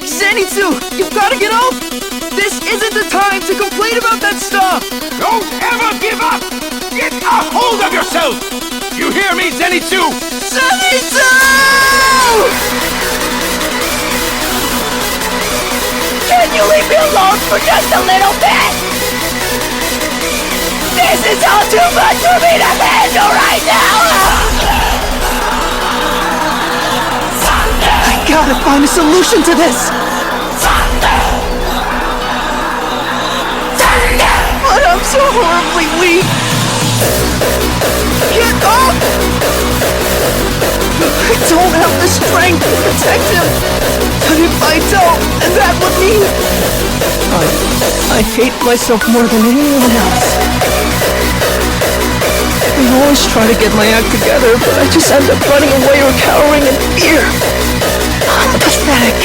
Zenitsu, you've got to get up! This isn't the time to complain about that stuff! Don't ever give up! Get a hold of yourself! You hear me, Zenitsu? Zenitsu! Can you leave me alone for just a little bit? This is all too much for me to handle right now! I gotta find a solution to this! But I'm so horribly weak! Get up! I don't have the strength to protect him! But if I don't, then that would mean... I hate myself more than anyone else. I always try to get my act together, but I just end up running away or cowering in fear. I'm pathetic.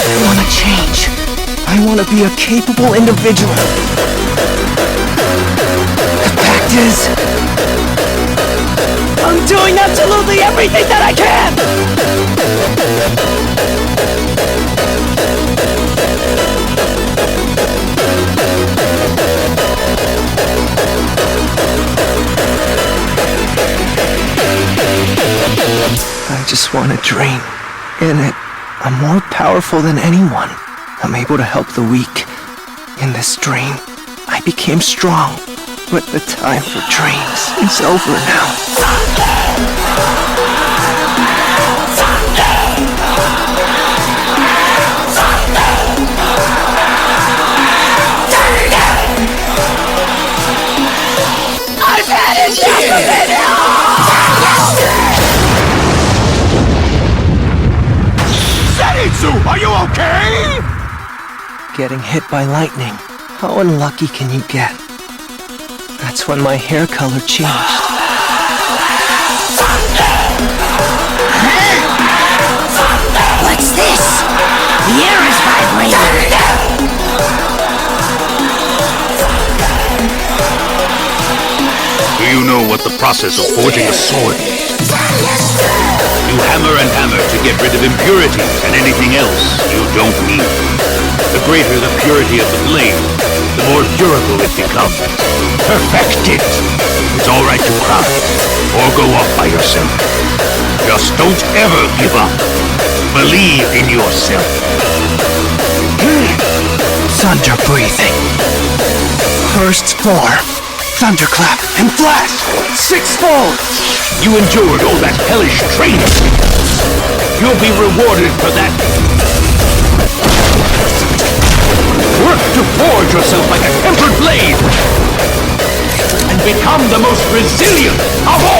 I want to change. I want to be a capable individual. The fact is, I'm doing absolutely everything that I can! I just want a dream. In it, I'm more powerful than anyone. I'm able to help the weak. In this dream, I became strong. But the time for dreams is over now. I've had enough of it all! Zenitsu, are you okay? Getting hit by lightning. How unlucky can you get? That's when my hair color changed. What's this? The air is vibrating! Do you know what the process of forging a sword is? You hammer and hammer to get rid of impurities and anything else you don't need. The greater the purity of the blade, the more durable it becomes. Perfect it! It's alright to cry, or go off by yourself. Just don't ever give up. Believe in yourself. Thunder breathing. First floor. Thunderclap and flash! Sixfold! You endured all that hellish training. You'll be rewarded for that. Work to forge yourself like a tempered blade and become the most resilient of all!